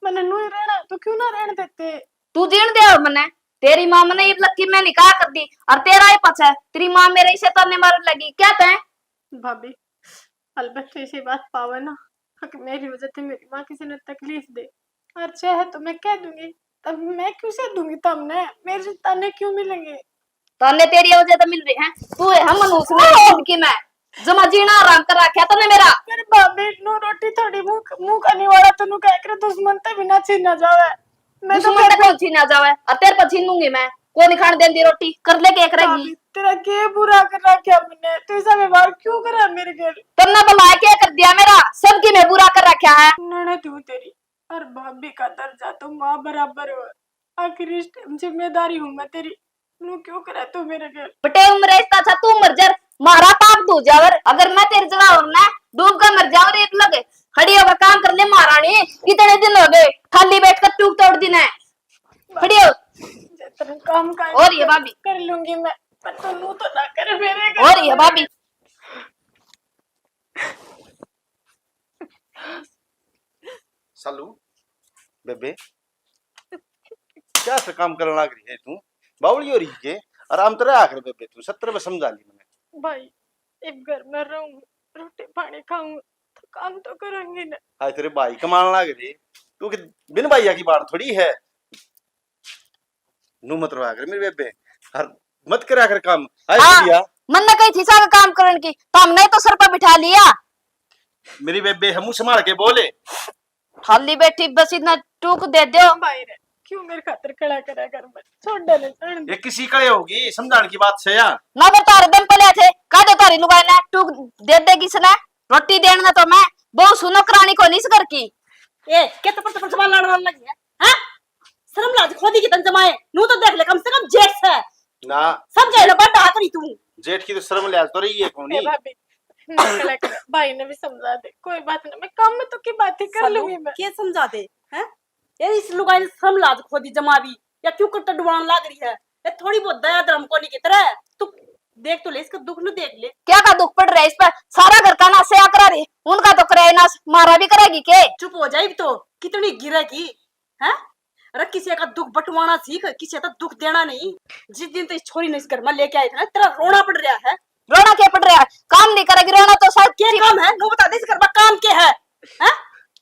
मैंने नू ही रहना तो क्यों ना रहने देते। तू जीण दे मने, तेरी माँ मने ये लकी मैं निकाह कर दी, और तेरा ही पछ है, तेरी माँ मेरे इसे तने मारने लगी क्या तय। भाभी अलबत्त ऐसी बात पावे ना कि मेरी वजह से मेरी माँ किसी ने तकलीफ दे, और चाहे तो मैं कह दूंगी, तब मैं क्यों से दूंगी, तुमने मेरे से ताने क्यों मिलेंगे। तने तेरी वजह तो मिल रही है, तू है हम मनुष्य में जिंदगी में जमा जीना आराम कर रखा तने मेरा। अरे भाभी नो रोटी थोड़ी मुंह करने वाला तनु कह कर दुश्मन ते बिना छीना जावे, मैं तो दुश्मन कौन छीना जावे, और तेरे पर छीनूंगी मैं, को नहीं खाने देंदी रोटी कर ले के एक रहेगी। भाभी तेरा के बुरा कर रखा मैंने, तू ऐसा व्यवहार क्यों करा मेरे घर। तन्ना भला क्या कर दिया मेरा, सबकी मैं बुरा कर रखा है। ननद हूँ तेरी, और भाभी का दर्जा तो माँ बराबर हो, आखिर इस जिम्मेदारी हूँ मैं तेरी, नू क्यों करा तू मेरे घर। बटे उम्र ऐसा था तू मर जर, मारा पाप दू जावर, अगर मैं तेरी जगह हूं ना डूब कर मर जाऊं एक लगे, खड़ी होकर काम कर ले महारानी, कितने दिन हो गए खाली बैठ कर टूक तोड़ दिन है, खड़ी हो। जितना काम का और ये भाभी कर लूंगी मैं, पर तू नू तो ना करे मेरे घर। और ये भाभी सालू बेबे क्या से काम करने लग रही है तू, बावली हो रही है आराम तरह आकर बेबे, तू 70 में समझा ली मैंने। भाई एक घर में रहूं, रोटी पानी खाऊं तो काम तो करूंगी ना। आज तेरे भाई कमाने लग रही, तू कि बिन भैया की बात थोड़ी है, नू मत रहा कर मेरे बेबे, हर मत करा कर काम। हाँ, भैया मन ने कही थी सारा काम करने की, तो हमने तो सर पर बिठा लिया। मेरी बेबे हम संभाल के बोले, खाली बैठी बस इतना टूक दे दो। भाई रे क्यों मेरे खातिर खड़ा करा कर, मैं छोड़ डाले छोड़ दे। ये किसी कड़े होगी समझाने की बात से यार। ना फिर तारे दम पे ले थे का दो तारी लुगाई ने टूक दे देगी सने, रोटी देना तो मैं बहुत सुनो करानी को नहीं इस घर की। ए के तो जबान लड़ने लगी है, हैं शर्म लाज खोदी की तन जमाए, नू तो देख ले कम से कम जेठ है ना सब गए ना बड़ा करी तू। जेठ की तो शर्म लिहाज तो रही है कौन ए भाभी ना खड़ा कर, भाई ने भी समझा दे, कोई बात नहीं, मैं काम में तो की बात ही कर लूंगी मैं। के समझा दे हैं, ये इस लुगाई ने शर्म लाज खोदी जमा भी, या क्यों कट्टा डुबान लाग रही है, ये थोड़ी बहुत दया धर्म को नहीं की तरह तू देख तो ले, इसका दुख न देख ले। क्या का दुख पड़ रहा है इस पर, सारा घर का नाश या करा रही, उनका तो कराए नाश मारा भी करेगी के। चुप हो जाएगी तो कितनी गिरेगी हैं, अरे किसी का दुख बंटवाना सीख, किसी का दुख देना नहीं। जिस दिन तो इस छोरी ने इस घर में लेके आए थे ना, तेरा रोना पड़ रहा है। रोना क्या पड़ रहा है, काम नहीं करेगी रोना तो सब क्या काम है, नो बता दे इस घर में काम क्या है, हैं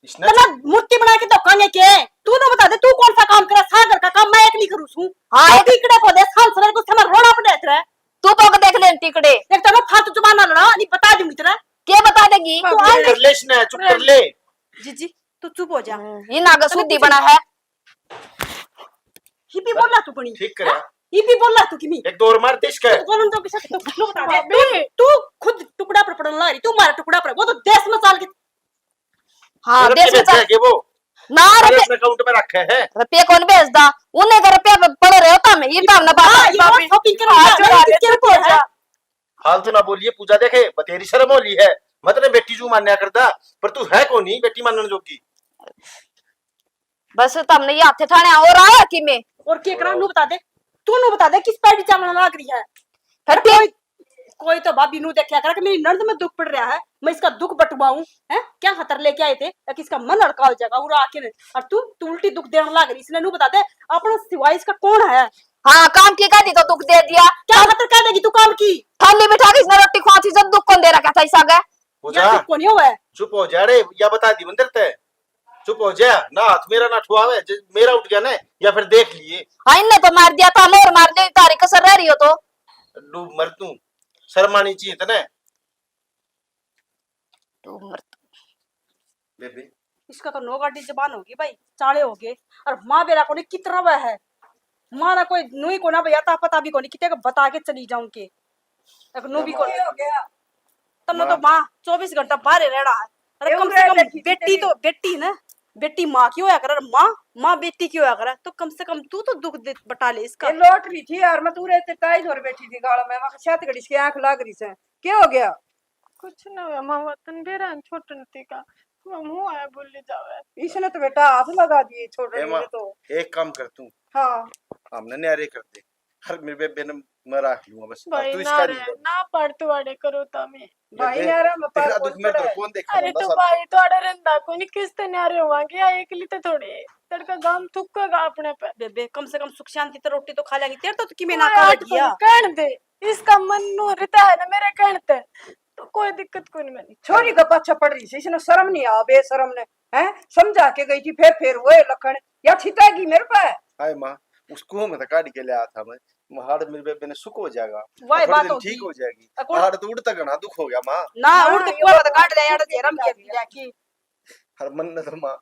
इसने तना मूर्ति बना के धोखांगे के, तू ना बता दे तू कौन सा काम करा, सा घर का काम मैं एक नहीं करूं छू। हाँ, एक टिकड़े को दे साल सवेर को समय रोना पड़ रहा है, तू तो देख ले टिकड़े, एक तो मैं फालतू जुबान ना लड़ा, नहीं बता दूंगी तेरा। क्या बता देगी तू चुप कर ले, इसने चुप कर ले। जी तू चुप हो जा, ये नागा शुद्धि बना है। हिपी बोल रहा तू बनी, ठीक करे, हिपी बोल रहा तू किमी एक दौर मार देश का। कौन तो किसा तो नो बता दे, तू खुद टुकड़ा पर पड़न ला रही, तू मारा टुकड़ा पर, वो तो देश में साल के। हाँ देश में है कि वो ना रुपये अपने अकाउंट में रखे है, रुपये कौन भेजदा, उन्हें का रुपया पड़े रहे होता मैं ये काम ना हां ये बात और शॉपिंग करना है, किसके रुपए है। फालतू ना बोलिए, पूजा देखे बतेरी शर्म होली है, मतलब बेटी जू मान्या करता, पर तू है कौन नहीं बेटी मानने जोगी। बस तुमने ये हाथे थाने और आया कि मैं और के करा नु बता दे, तू नु बता दे किस पैडी चावल लाग रही है। फिर कोई तो भाभी नु देखा कर कि मेरी नंद में दुख पड़ रहा है, मैं इसका दुख बटवाऊं, हैं क्या खतर लेके आए थे, या किसका मन अड़का हो जाएगा उरा आके, और तू उल्टी दुख देने लाग रही, इसने नु बता दे अपना सिवाय इसका कौन है। हाँ काम की कह दी तो दुख दे दिया, क्या खतर कह देगी तू काम की, थाली बिठा के इसने रोटी खुआती जब दुख कौन दे रखा था इसा गया। पूजा या दुख कौन हुआ है। चुप हो जा रे, या बता दी मंदिर ते चुप हो जा ना, हाथ मेरा ना ठुआवे, मेरा उठ गया ना, या फिर देख लिए। हाँ इनने तो मार दिया था, मोर मार दे तारी कसर रह रही हो तो डूब मर तू, शर्मानी चाहिए तने तू मर। बेबी। इसका तो नो गाड़ी जबान होगी भाई, चाले हो गए, और माँ बेरा को कितना वह है, माँ ना कोई नुई को ना भैया पता भी को नहीं, कितने बता के चली जाऊं के एक नु भी को हो गया, तब तो माँ 24 घंटा बाहर रहना है, अरे क्यों कम से रे कम बेटी बेटी तो बेटी ना, बेटी माँ की होया करे, माँ माँ बेटी की होया करे, तो कम से कम तू तो दुख बटा ले इसका। ये लौट रही थी यार, मैं तू रहते ताई धोर बैठी थी गाड़ा में, मैं छत घड़ी की आंख लाग रही से। क्या हो गया? कुछ ना हुआ माँ, वतन बेरा छोटन का मम्मू आया बोली जावे। इसने तो बेटा हाथ लगा दिए छोटे हेमा, ने तो। एक काम कर तू, हाँ हमने न्यारे कर दे, हर मेरे बेबे ने मैं रख लूंगा बस, अब भाई तू ना इसका रे नहीं कर। ना पड़तू वाड़े करो तमे। भाई बेबे, यार मैं तेरा पार दुख कौन मेरे पड़ा तो है? कौन देखा अरे बंदा तो साला। भाई थोड़ा रंदा को नहीं किसते न्यारे होवांगे या एकली तो थोड़े तड़का गाम थुक्केगा अपने पे। बेबे कम से कम सुख शांति तो रोटी तो खा लेंगी, तेरे तो कि मैं कोई ना खा आट गया। को कहन दे, इसका मन नो रहता है ना मेरे कहते, तो कोई दिक्कत कोई नहीं मैंने। छोरी का पाछा पड़ रही थी, इसने शर्म नहीं आ बेशरम ने, हैं समझा के गई थी, फिर वो लखन या छिटाएगी मेरे पे। हाय माँ, उसको मैं तो काट के ले आया था मैं, हाड़ मेरे बेबे ने सुख हो जाएगा, वाह थोड़े बात दिन होगी। ठीक हो जाएगी। अकुल- हाड़ तो उड़ता घना दुख हो गया माँ, ना हाँ, उड़ तो ये कुआ बात तो काट ले यार, तो चेहरा में ठीक क्या की। हर मन ने तो माँ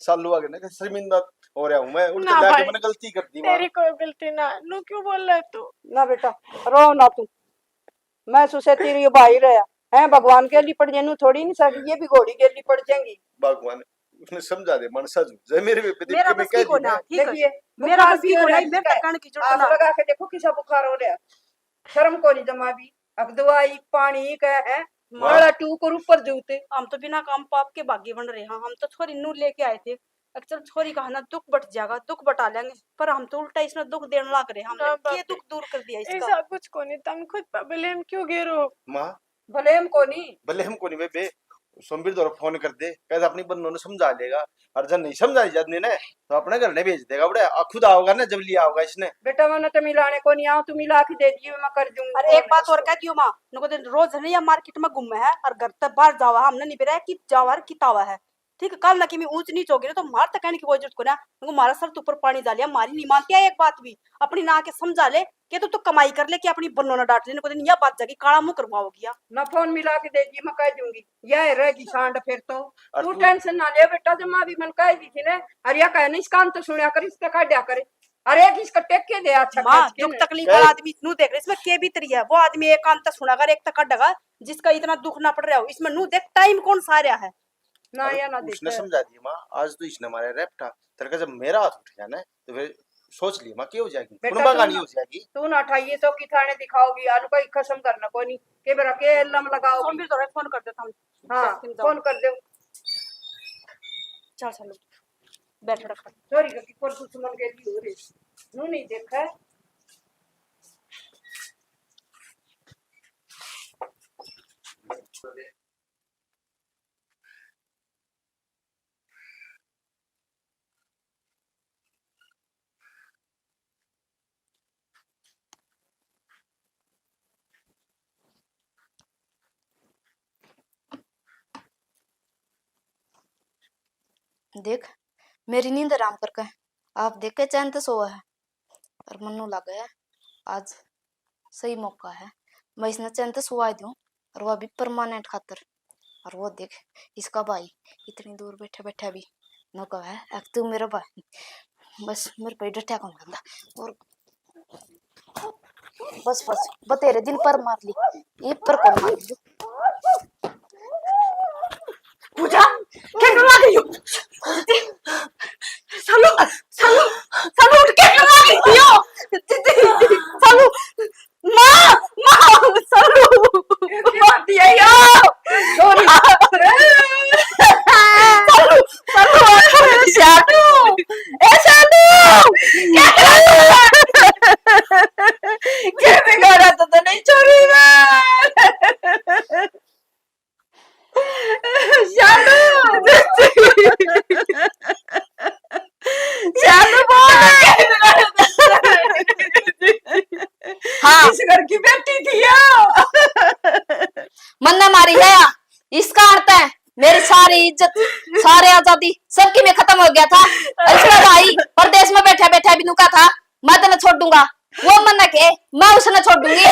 सालू आगे ना शर्मिंदा हो रहा हूँ मैं, उड़ते ना जाके भाई, मैंने गलती कर दी माँ। तेरी कोई गलती ना, नू क्यों बोल रहा तू? ना बेटा रो ना तू, मैं सुसे तेरी भाई रहा है, भगवान के लिए पड़ जेनू थोड़ी नहीं सकी, ये भी घोड़ी के लिए पड़ जाएंगी। भगवान उसने समझा दे मन सज जाए मेरे बेबे मेरा मैं बस कह की दी को ना, मैं। ठीक है देखिए मेरा बुखार बस की भी हो को रहा है नहीं, मेरे इसका। तक कहने की जरूरत आग ना। लगा के देखो किसा बुखार हो रहा है, शर्म को नहीं जमा भी। अब दवाई पानी का है, बड़ा टू को ऊपर जूते। हम तो बिना काम पाप के भाग्य बन रहे हैं, हम तो छोरी नू लेके आए थे, अक्सर छोरी का ना दुख बट जाएगा, दुख बटा लेंगे, पर हम तो उल्टा इसमें दुख देने लग रहे, हमने ना ये बापरे, दुख दूर कर दिया इसका। ऐसा कुछ को नहीं, तुम खुद पर ब्लेम क्यों घेरो? माँ भले हमको नहीं, भले हमको नहीं बेबे, सोमवीर दौर फोन कर दे, कहते अपनी बंदों ने समझा लेगा, और जब नहीं समझाई जाती ने तो अपने घर ने भेज देगा, बड़े खुद आओगा ना जब लिया होगा इसने। बेटा मैंने तो मिलाने को नहीं आओ, तू मिला के दे दियो मैं कर दूंगी। अरे एक बात और कह दियो माँ, नुको दिन रोज है या मार्केट में घूमे है और घर तक बाहर जावा, हमने नहीं बेरा कि जावा कि तावा है, ठीक है। कल ना कि मैं ऊंच नीच होगी ना तो मार तक कहने की कोई जरूरत को ना, नुको मारा सर तू ऊपर पानी डालिया, मारी नहीं मानती है एक बात भी, अपनी ना के समझा ले कि तू तो कमाई कर ले कि अपनी बन्नो ना डांट ले, नुको दिन यह बात जागी काला मुंह करवाओगी या। ना फोन मिला के दे दियो मैं कह दूंगी, यह रहेगी सांड फिर तो। और तू तू- टेंशन ना ले बेटा, जब माँ भी मन कह दी थी ना, अरे या कहे नहीं इस कान तो सुनिया कर, इसका काटा करे, अरे कि इसका टेक के दे अच्छा माँ खर्च के दुख ने। तकलीफ वाला आदमी नू देख रहे, इसमें के भी तरी है, वो आदमी एक कान तक सुनागा एक तक कटेगा, जिसका इतना दुख ना पड़ रहा हो, इसमें नू देख टाइम कौन सा रहा है। ना या ना उसने देखे समझा दिया माँ, आज तो इसने हमारे रेपटा तेरे का जब मेरा हाथ उठ गया ना तो फिर सोच ली माँ क्या हो जाएगी, बेटा कुनबा तू गानी ना- हो जाएगी। तू ना उठाइए तो कि थाने दिखाओगी, आलू का कसम करना कोई नहीं के बेरा के लम लगाओगी। सोमवीर तो फोन कर देता हम। हाँ फोन कर दो, चल चलो बैठ रखा। चोरी का कि परसों सुमन के लिए हो रही नू नहीं देखा है। देख मेरी नींद आराम करके आप देख के चैन तो सोया है, और मनु लगा है आज सही मौका है, मैं इसने चैन तो सोआ दूं, और वो भी परमानेंट खातर। और वो देख इसका भाई इतनी दूर बैठे बैठे भी न कहा है अब तू मेरा भाई, बस मेरे पे डटिया कौन बंदा, और बस बस बतेरे दिन पर मार ली, ये पर कौन मार ली। पूजा क्या कर रही हो? सालू सालू सालू उठ के कर रही हो? सालू माँ माँ सालू मार दिया यार, सॉरी सालू सालू शादू ए शादू क्या कर रहा है? क्या बिगाड़ा तो नहीं छोड़ी मैं शालू शालू हाँ इस घर की बेटी थी मन्ना मारी है इसका अर्थ है मेरी सारी इज्जत सारे आजादी सबकी में खत्म हो गया था। इसका भाई परदेश में बैठा बैठा भी नुका था, मैं तो न छोड़ दूंगा, वो मन्ना के मैं उसे न छोड़ दूंगी।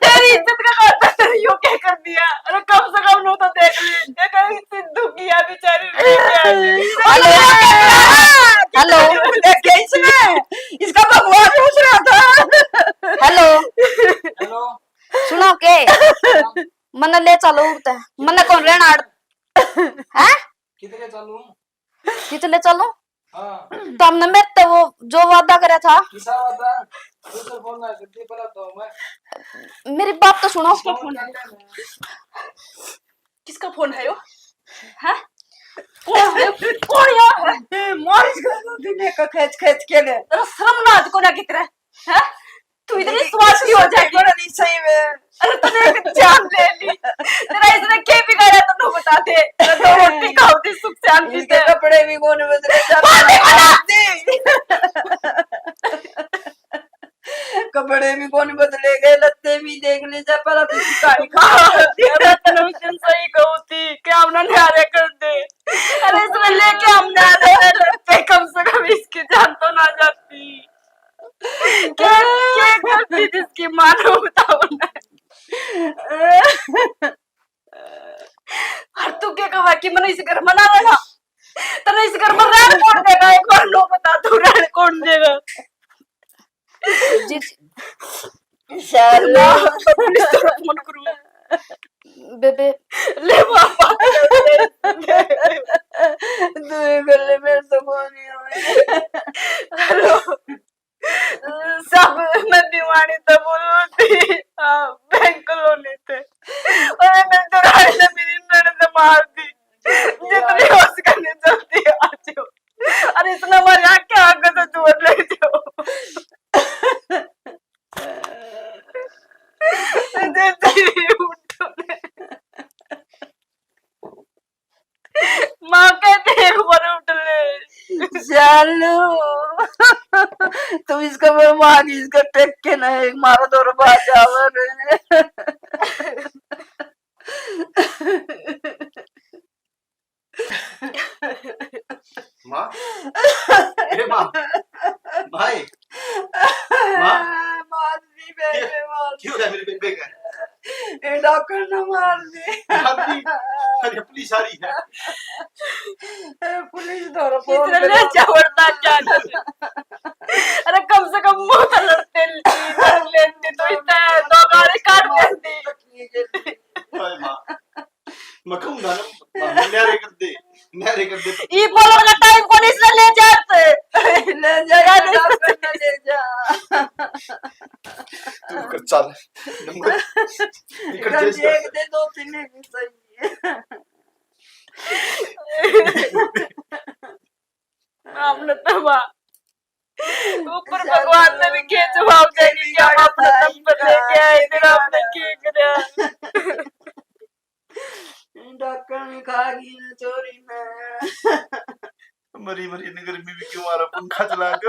तेरी इज्जत का खातर यो क्या कर दिया? अरे कम से कम नो तो देख ले, ये कहीं सिद्धू किया बेचारी हेलो हेलो देखे इसने, इसका भगवान पूछ रहा था। हेलो हेलो सुनो के मन्ना ले चलो उठते मन्ना कौन रहना कितने चालू कितने चलो हाँ तो हमने मेरे तो वो जो वादा करा था किसा वादा दूसरा फोन ना करती पहला तो मैं मेरी बात तो सुनो फोन कर लेना किसका फोन है वो? हैं? कौन है? कौन यार? मालिश कर दो दिने का खेच खेच के ले तेरा शर्म ना आज को ना कितरा है? तू इतनी स्वार्थी हो जाएगी। नहीं सही में अरे तूने एक जान ले ली। तेरा इसने क्या बिगाड़ा तो तू बता दे। तेरा दो रोटी खाओ सुख शांति इसके से। कपड़े भी कौन बदले कपड़े भी कौन बदले गए लत्ते भी देख ले जा पर अब इसकी कहानी मैं उस दिन सही कहूँ थी कि हमने न्यारे कर दे। अरे इसमें लेके हम न्यारे लत्ते कम से कम इसकी जान तो ना जाती। क्या क्या करती जिसकी मानो बताओ ना। और तू क्या कहा कि मैंने इस घर में ना रहना तेरे इस घर में रहने कौन देगा एक बार लो बता तू रहने कौन देगा। जी शाला पुलिस तो फोन करूँ बेबे ले पापा तू ये गले में तो कौन है हेलो सब मैं दीवानी तो बोलो थी बैंक लोने थे और मैं तो रात में मेरी ननद मार दी जितनी हो सके जल्दी आ जाओ। अरे इतना मजा क्या आगे तो दूर ले जाओ। माँ कहते एक बार उठ ले। चालू तुम इसका मार इसका टेक के ना एक मारो दो बाजावर माँ ए माँ भाई माँ मार दी बेबे मार क्यों है मेरे बेबे का ये डॉक्टर ने मार दी अरे पुलिस आ रही है पुलिस धरो किसने ले जावड़ता क्या अरे कम से कम मुंह तो लड़ते लेती तो इतना दो गाड़ी काट देती। हाय माँ मैं कहूँगा ना न्यारे कर दे ये बोलो वाला टाइम कौन इसने ले जाते ले जा डॉक्टर ने ले जा तू कर चल नंबर निकल कल जा एक दे दो तीन भी सही है हमने तो ऊपर भगवान ने भी क्या जवाब देंगे कि हम अपना नंबर लेके आए इधर हमने क्या करा। डॉक्टर ने कहा कि ना चोरी में मरी मरी ने गर्मी भी क्यों मारा पंखा चला के